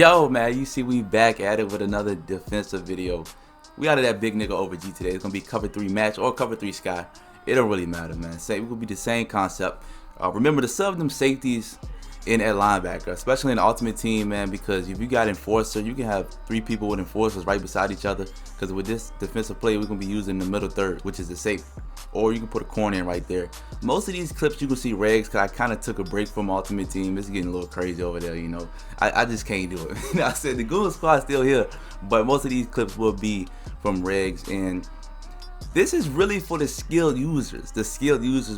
Yo, man, you see we back at it with another defensive video. We out of that big nigga over G today. It's gonna be cover 3 match or cover 3 sky. It don't really matter, man. Say we will be the same concept. Remember to sub them safeties in at linebacker, especially in the ultimate team, man, because if you got enforcer, you can have 3 people with enforcers right beside each other, because with this defensive play we're gonna be using the middle third, which is the safe, or you can put a corner in right there. Most of these clips you can see regs, because I kind of took a break from ultimate team. It's getting a little crazy over there, you know. I just can't do it. I said the Goon Squad's still here, but most of these clips will be from regs, and this is really for the skilled users,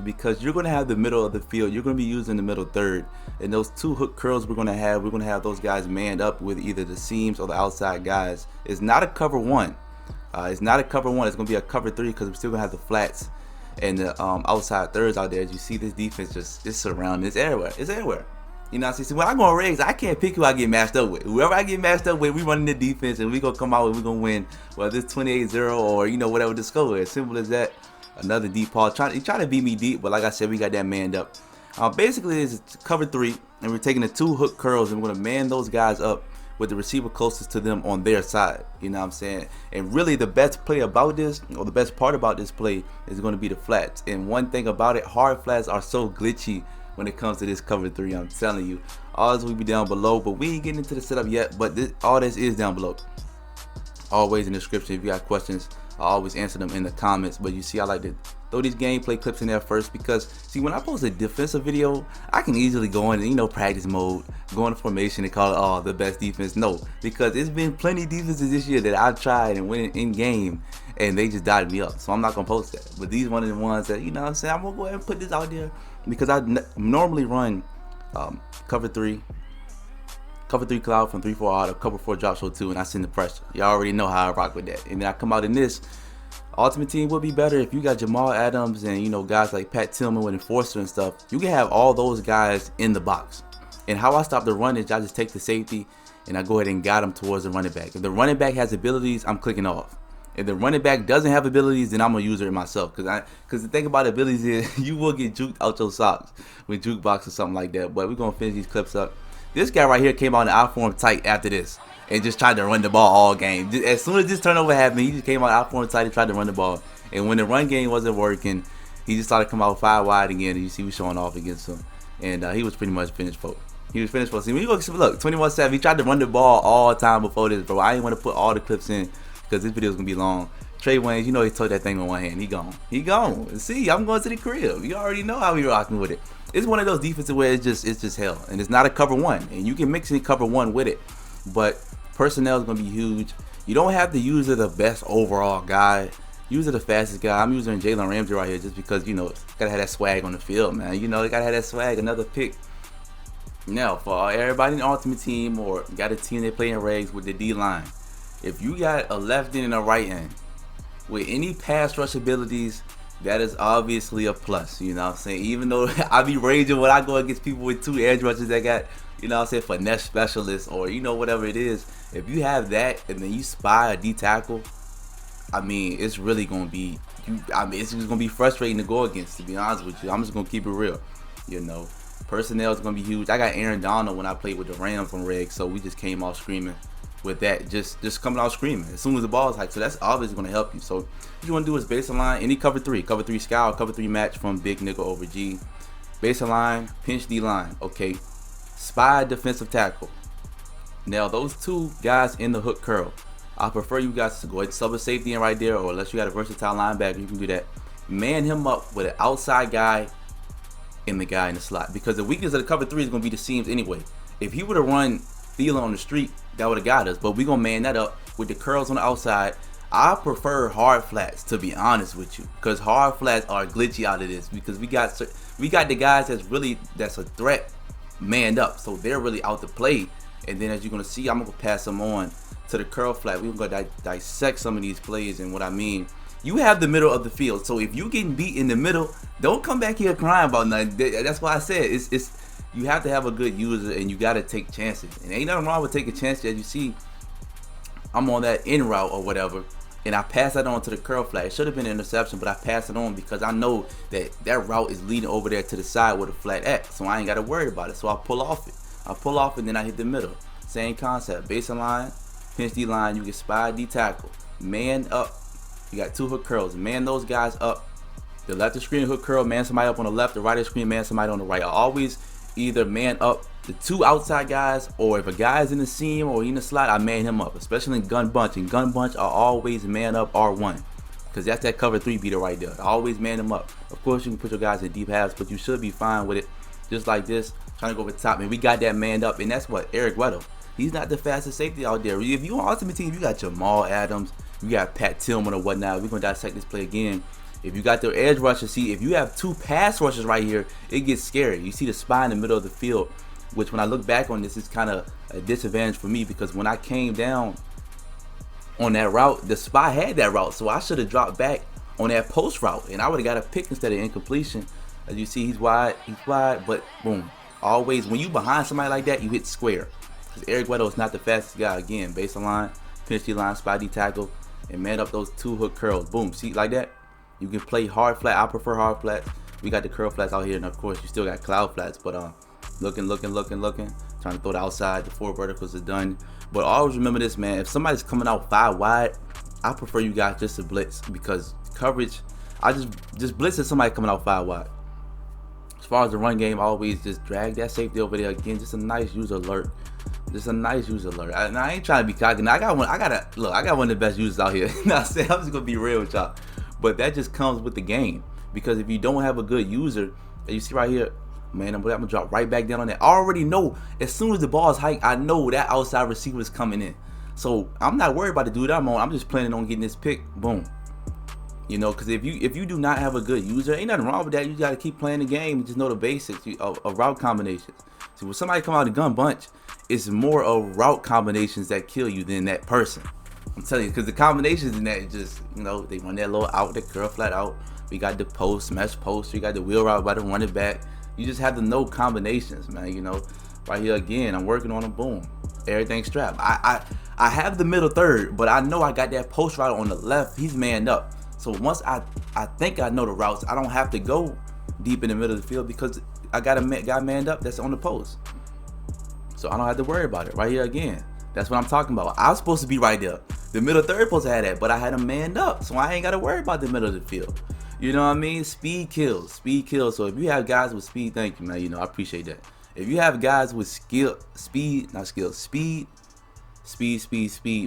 because you're going to have the middle of the field. You're going to be using the middle third, and those 2 hook curls we're going to have those guys manned up with either the seams or the outside guys. It's not a cover 1. It's not a cover 1. It's going to be a cover 3, because we're still going to have the flats and the outside thirds out there. As you see, this defense it's surrounding. It's everywhere. It's everywhere. You know what I'm saying? So when I go on regs, I can't pick who I get matched up with. Whoever I get matched up with, we running the defense, and we gonna come out and we gonna win. Whether it's 28-0 or whatever the score is. Simple as that. Another deep ball. He trying to beat me deep, but like I said, we got that manned up. Basically, it's cover 3, and we're taking the 2 hook curls, and we're gonna man those guys up with the receiver closest to them on their side. You know what I'm saying? And really, the best play about this, or the best part about this play, is gonna be the flats. And one thing about it, hard flats are so glitchy when it comes to this cover 3. I'm telling you, all this will be down below, but we ain't getting into the setup yet. But all this is down below, always in the description. If you got questions, I always answer them in the comments. But you see, I like to throw these gameplay clips in there first, because see, when I post a defensive video, I can easily go in practice mode, go into formation and call it the best defense. No, because it's been plenty of defenses this year that I've tried and went in game, and they just dotted me up. So I'm not gonna post that. But these one of the ones that, you know what I'm saying, I'm gonna go ahead and put this out there, because I normally run cover 3 cloud from 3-4 out, or cover 4 drop show 2, and I send the pressure. Y'all already know how I rock with that. And then I come out in this. Ultimate team would be better if you got Jamal Adams and guys like Pat Tillman with enforcer and stuff. You can have all those guys in the box. And how I stop the run is I just take the safety and I go ahead and guide them towards the running back. If the running back has abilities, I'm clicking off. If the running back doesn't have abilities, then I'm gonna use it myself. Cause the thing about abilities is you will get juked out your socks with jukebox or something like that. But we're gonna finish these clips up. This guy right here came out in the I-form tight after this and just tried to run the ball all game. As soon as this turnover happened, he just came out I-form tight and tried to run the ball. And when the run game wasn't working, he just started to come out 5 wide again. And you see we showing off against him. And he was pretty much finished for. He was finished for. See, when you look, 21-7, he tried to run the ball all the time before this, bro. I didn't want to put all the clips in because this video is going to be long. Trey Waynes, he took that thing on one hand. He gone. He gone. See, I'm going to the crib. You already know how we rocking with it. It's one of those defenses where it's just hell. And it's not a cover 1. And you can mix in cover 1 with it. But personnel is going to be huge. You don't have to use the best overall guy. Use the fastest guy. I'm using Jalen Ramsey right here just because, gotta have that swag on the field, man. Gotta have that swag. Another pick. Now, for everybody in the ultimate team or got a team that play in regs with the D-line, if you got a left end and a right end with any pass rush abilities, that is obviously a plus. You know what I'm saying? Even though I be raging when I go against people with 2 edge rushers that got, finesse specialists or whatever it is. If you have that and then you spy a D tackle, I mean, it's really gonna be it's just gonna be frustrating to go against, to be honest with you. I'm just gonna keep it real. Personnel is gonna be huge. I got Aaron Donald when I played with the Rams on Reg, so we just came off screaming with that, just coming out screaming as soon as the ball is hiked. So that's obviously gonna help you. So what you wanna do is baseline any cover 3 scout, cover 3 match from big nigga over G. Baseline, pinch D line, okay. Spy defensive tackle. Now those 2 guys in the hook curl, I prefer you guys to go ahead and sub a safety in right there, or unless you got a versatile linebacker, you can do that. Man him up with an outside guy and the guy in the slot, because the weakness of the cover 3 is gonna be the seams anyway. If he would have run Thielen on the street, that would have got us, but we gonna man that up with the curls on the outside. I prefer hard flats, to be honest with you, because hard flats are glitchy out of this, because we got the guys that's a threat manned up, so they're really out to play. And then as you're gonna see, I'm gonna pass them on to the curl flat. We're gonna dissect some of these plays. And what I mean, you have the middle of the field, so if you getting beat in the middle, don't come back here crying about nothing. That's why I said it's you have to have a good user, and you got to take chances. And ain't nothing wrong with taking chances. As you see, I'm on that in route or whatever, and I pass that on to the curl flat. It should have been an interception, but I pass it on because I know that route is leading over there to the side where the flat at, so I ain't got to worry about it. So I pull off it. I pull off and then I hit the middle. Same concept. Baseline, pinch D line. You get spy D tackle. Man up. You got 2 hook curls. Man those guys up. The left of screen hook curl, man somebody up on the left. The right of screen, man somebody on the right. I always either man up the 2 outside guys, or if a guy's in the seam or in the slot, I man him up. Especially in gun bunch. And gun bunch, I always man up R1. Because that's that cover 3 beater right there. I always man them up. Of course, you can put your guys in deep halves, but you should be fine with it. Just like this, trying to go over the top. And we got that manned up. And that's what, Eric Weddle. He's not the fastest safety out there. If you on Ultimate Team, you got Jamal Adams, you got Pat Tillman or whatnot. We're going to dissect this play again. If you got their edge rushers, see, if you have 2 pass rushers right here, it gets scary. You see the spy in the middle of the field, which when I look back on this, is kind of a disadvantage for me, because when I came down on that route, the spy had that route, so I should have dropped back on that post route, and I would have got a pick instead of incompletion. As you see, he's wide, but boom. Always, when you behind somebody like that, you hit square. Because Eric Weddle is not the fastest guy. Again, baseline, pinch D line, spy D tackle, and man up those 2 hook curls. Boom, see, like that? You can play hard flat. I prefer hard flats. We got the curl flats out here, and of course, you still got cloud flats, but looking. Trying to throw it outside. The 4 verticals are done. But always remember this, man. If somebody's coming out 5 wide, I prefer you guys just to blitz, because coverage, I just blitz at somebody coming out 5 wide. As far as the run game, always just drag that safety over there. Again, just a nice user alert. Just a nice user alert. I ain't trying to be cocky. I got one of the best users out here. I'm just gonna be real with y'all. But that just comes with the game. Because if you don't have a good user, you see right here, man, I'm gonna drop right back down on that. I already know as soon as the ball is hiked, I know that outside receiver is coming in. So I'm not worried about the dude I'm on. I'm just planning on getting this pick. Boom. You know, because if you do not have a good user, ain't nothing wrong with that. You got to keep playing the game and just know the basics of route combinations. See, when somebody come out of gun bunch, it's more of route combinations that kill you than that person. I'm telling you, because the combinations in that just, you know, they run that little out, the curl flat out. We got the post, mesh post. We got the wheel route by the running back. You just have to know combinations, man. You know, right here again, I'm working on them. Boom, everything strapped. I have the middle third, but I know I got that post route on the left. He's manned up. So once I think I know the routes, I don't have to go deep in the middle of the field, because I got a guy manned up that's on the post. So I don't have to worry about it. Right here again, that's what I'm talking about. I was supposed to be right there. The middle third supposed to have that, but I had him manned up, so I ain't got to worry about the middle of the field. You know what I mean? Speed kills. Speed kills. So if you have guys with speed, thank you, man. You know, I appreciate that. If you have guys with speed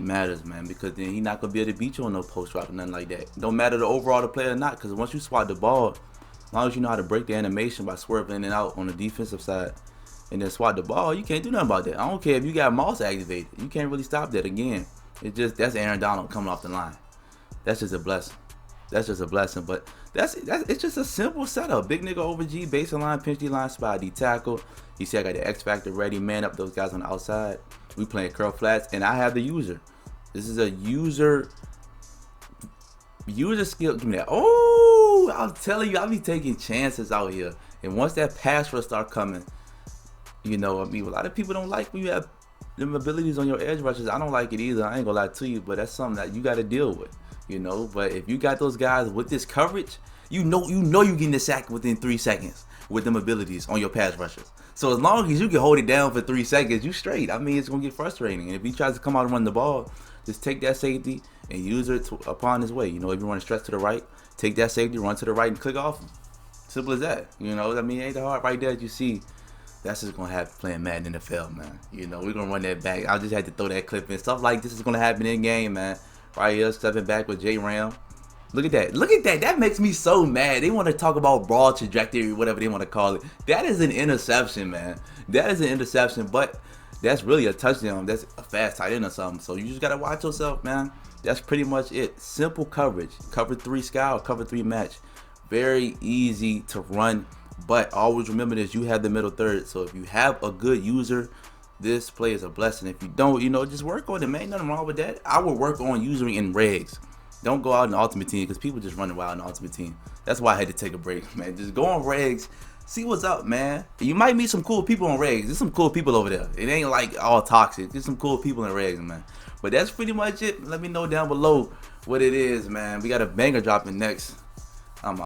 matters, man, because then he's not gonna be able to beat you on no post route or nothing like that. Don't matter the overall the player or not, because once you swat the ball, as long as you know how to break the animation by swerving in and out on the defensive side, and then swat the ball, you can't do nothing about that. I don't care if you got mouse activated, you can't really stop that. Again, that's Aaron Donald coming off the line. That's just a blessing. That's just a blessing. But it's just a simple setup. Big nigga over G, baseline, pinch D line, spy D tackle. You see I got the X factor ready, man up those guys on the outside. We playing curl flats, and I have the user. This is a user skill. Give me that. Oh, I'm telling you, I'll be taking chances out here. And once that pass rush start coming, you know, I mean, a lot of people don't like when you have them abilities on your edge rushers. I don't like it either. I ain't gonna lie to you, but that's something that you got to deal with, you know. But if you got those guys with this coverage, you know you getting the sack within 3 seconds with them abilities on your pass rushers. So as long as you can hold it down for 3 seconds, you straight. I mean, it's gonna get frustrating. And if he tries to come out and run the ball, just take that safety and use it upon his way. You know, if you want to stretch to the right, take that safety, run to the right, and click off. Simple as that. You know, I mean, it ain't that hard right there. As you see, that's just gonna happen playing Madden NFL, man. You know, we're gonna run that back. I just had to throw that clip in. Stuff like this is gonna happen in game, man. Right here, stepping back with J Ram. Look at that. Look at that. That makes me so mad. They want to talk about broad trajectory, whatever they want to call it. That is an interception, man. That is an interception, but that's really a touchdown. That's a fast tight end or something. So you just got to watch yourself, man. That's pretty much it. Simple coverage. Cover 3 scout, cover 3 match. Very easy to run, but always remember this. You have the middle third. So if you have a good user, this play is a blessing. If you don't, you know, just work on it, man. Ain't nothing wrong with that. I would work on using in regs. Don't go out in the Ultimate Team, because people just running wild in the Ultimate Team. That's why I had to take a break, man. Just go on regs, see what's up, man. You might meet some cool people on regs. There's some cool people over there. It ain't like all toxic. There's some cool people in regs, man. But that's pretty much it. Let me know down below what it is, man. We got a banger dropping next. I'm out.